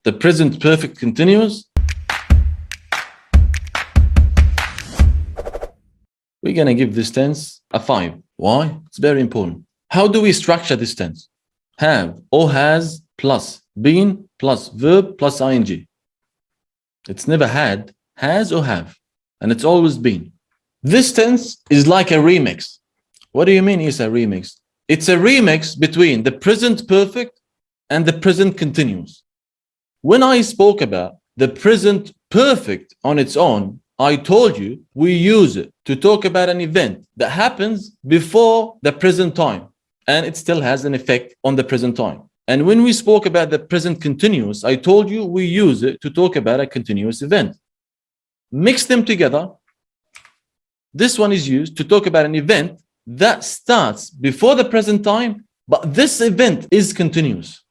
the present perfect continuous, we're going to give this tense a 5. Why? It's very important. How do we structure this tense? Have or has plus been plus verb plus ing. It's never had, has or have, and it's always been. This tense is like a remix. What do you mean it's a remix? It's a remix between the present perfect and the present continuous. When I spoke about the present perfect on its own, I told you we use it to talk about an event that happens before the present time, and it still has an effect on the present time. And when we spoke about the present continuous, I told you we use it to talk about a continuous event. Mix them together. This one is used to talk about an event that starts before the present time, but this event is continuous.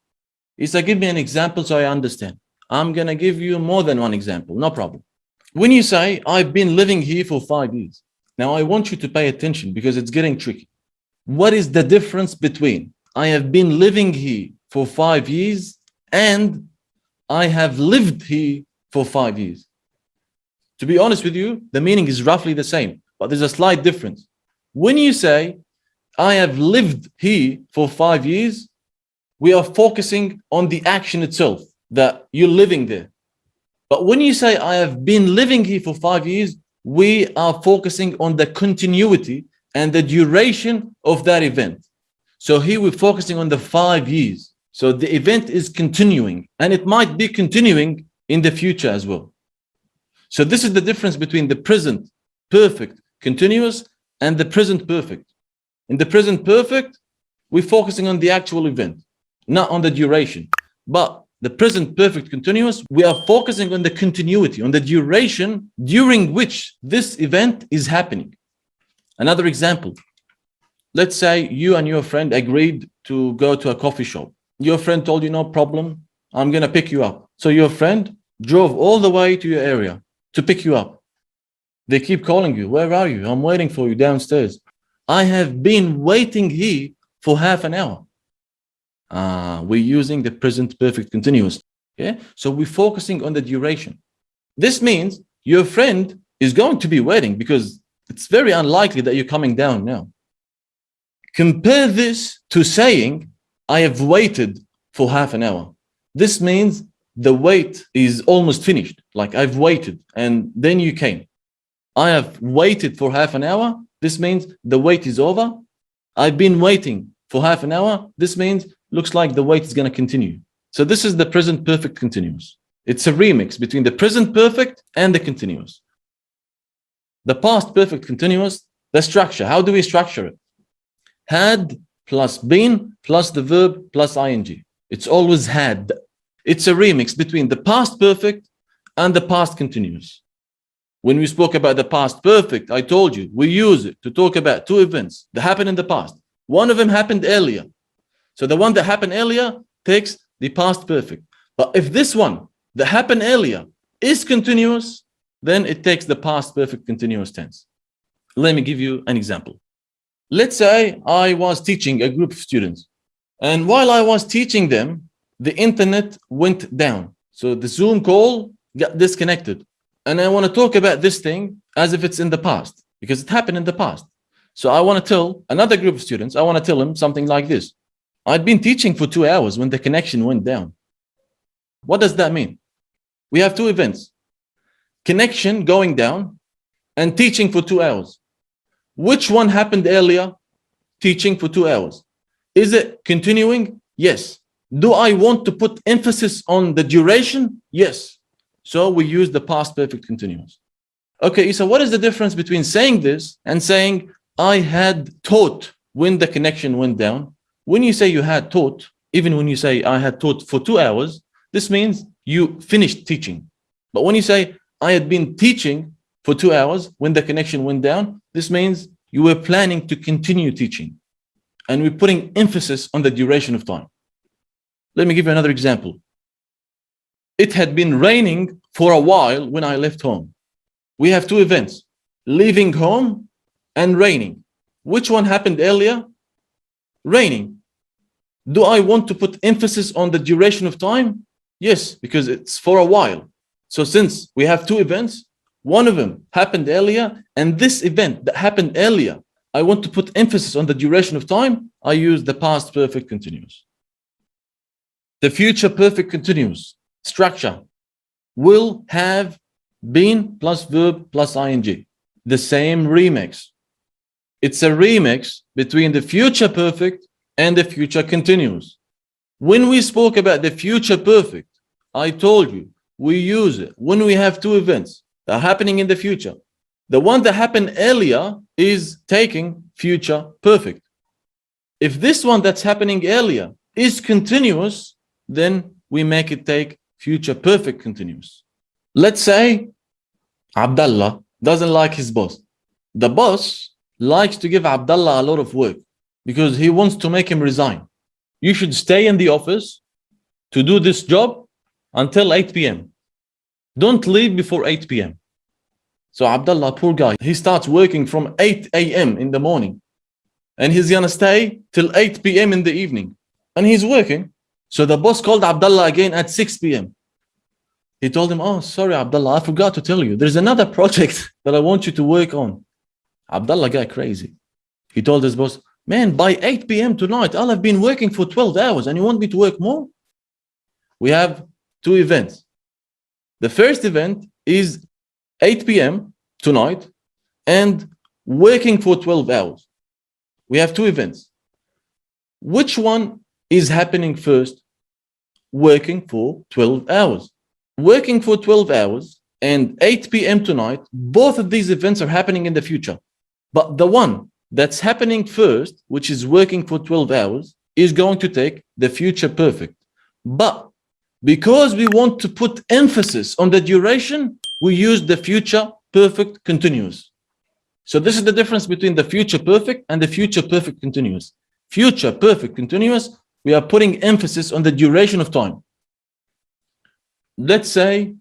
Isa, give me an example so I understand. I'm going to give you more than one example, no problem. When you say, I've been living here for 5 years. Now, I want you to pay attention because it's getting tricky. What is the difference between I have been living here for 5 years and I have lived here for 5 years? To be honest with you, the meaning is roughly the same, but there's a slight difference. When you say, I have lived here for 5 years, we are focusing on the action itself, that you're living there. But when you say, I have been living here for 5 years, we are focusing on the continuity and the duration of that event. So here we're focusing on the 5 years. So the event is continuing, and it might be continuing in the future as well. So this is the difference between the present perfect continuous and the present perfect. In the present perfect, we're focusing on the actual event, not on the duration. But the present perfect continuous, we are focusing on the continuity, on the duration during which this event is happening. Another example. Let's say you and your friend agreed to go to a coffee shop. Your friend told you, no problem, I'm going to pick you up. So your friend drove all the way to your area to pick you up. They keep calling you. Where are you? I'm waiting for you downstairs. I have been waiting here for half an hour. We're using the present perfect continuous. Okay? So we're focusing on the duration. This means your friend is going to be waiting because it's very unlikely that you're coming down now. Compare this to saying, I have waited for half an hour. This means the wait is almost finished. Like I've waited and then you came. I have waited for half an hour. This means the wait is over. I've been waiting for half an hour. This means looks like the wait is going to continue. So this is the present perfect continuous. It's a remix between the present perfect and the continuous. The past perfect continuous, the structure. How do we structure it? Had plus been plus the verb plus ing. It's always had. It's a remix between the past perfect and the past continuous. When we spoke about the past perfect, I told you we use it to talk about two events that happened in the past. One of them happened earlier. So the one that happened earlier takes the past perfect. But if this one that happened earlier is continuous, then it takes the past perfect continuous tense. Let me give you an example. Let's say I was teaching a group of students, and while I was teaching them, the internet went down. So the Zoom call got disconnected. And I want to talk about this thing as if it's in the past, because it happened in the past. So I want to tell another group of students, I want to tell them something like this. I'd been teaching for 2 hours when the connection went down. What does that mean? We have two events. Connection going down and teaching for 2 hours. Which one happened earlier? Teaching for 2 hours. Is it continuing? Yes. Do I want to put emphasis on the duration? Yes. So we use the past perfect continuous. Okay, so what is the difference between saying this and saying I had taught when the connection went down? When you say you had taught, even when you say I had taught for 2 hours, this means you finished teaching. But when you say I had been teaching for 2 hours when the connection went down, this means you were planning to continue teaching. And we're putting emphasis on the duration of time. Let me give you another example. It had been raining for a while when I left home. We have two events, leaving home and raining. Which one happened earlier? Raining. Do I want to put emphasis on the duration of time? Yes, because it's for a while. So since we have two events, one of them happened earlier, and this event that happened earlier, I want to put emphasis on the duration of time, I use the past perfect continuous. The future perfect continuous structure will have been plus verb plus ing, the same remix. It's a remix between the future perfect and the future continuous. When we spoke about the future perfect, I told you we use it when we have two events that are happening in the future. The one that happened earlier is taking future perfect. If this one that's happening earlier is continuous, then we make it take future perfect continuous. Let's say Abdullah doesn't like his boss. The boss likes to give Abdullah a lot of work because he wants to make him resign. You should stay in the office to do this job until 8 p.m. Don't leave before 8 p.m. So Abdullah, poor guy, he starts working from 8 a.m. in the morning and he's gonna stay till 8 p.m. in the evening and he's working. So the boss called Abdullah again at 6 p.m. He told him, oh, sorry, Abdullah, I forgot to tell you. There's another project that I want you to work on. Abdullah got crazy. He told his boss, man, by 8 p.m. tonight, I'll have been working for 12 hours and you want me to work more? We have two events. The first event is 8 p.m. tonight and working for 12 hours. We have two events. Which one is happening first? Working for 12 hours. Working for 12 hours and 8 p.m. tonight, both of these events are happening in the future. But the one that's happening first, which is working for 12 hours, is going to take the future perfect. But because we want to put emphasis on the duration, we use the future perfect continuous. So this is the difference between the future perfect and the future perfect continuous. Future perfect continuous, we are putting emphasis on the duration of time. Let's say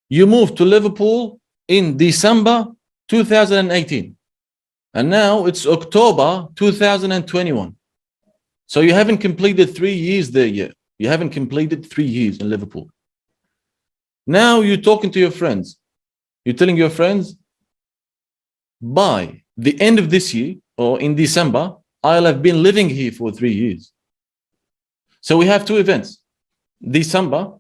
you moved to Liverpool in December 2018 and now it's October 2021. So you haven't completed 3 years there yet. You haven't completed 3 years in Liverpool. Now you're talking to your friends. You're telling your friends, by the end of this year or in December, I'll have been living here for 3 years. So we have two events, December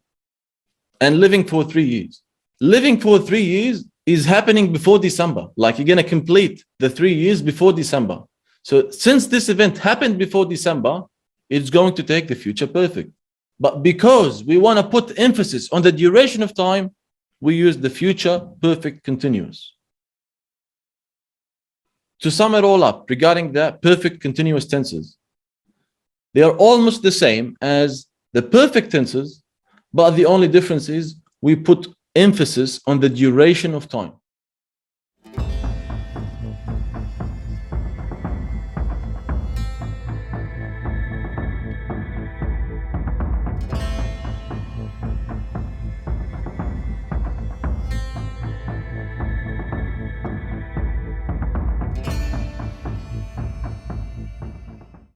and living for 3 years. Living for 3 years is happening before December. Like you're going to complete the 3 years before December. So since this event happened before December, it's going to take the future perfect. But because we want to put emphasis on the duration of time, we use the future perfect continuous. To sum it all up regarding the perfect continuous tenses, they are almost the same as the perfect tenses, but the only difference is we put emphasis on the duration of time.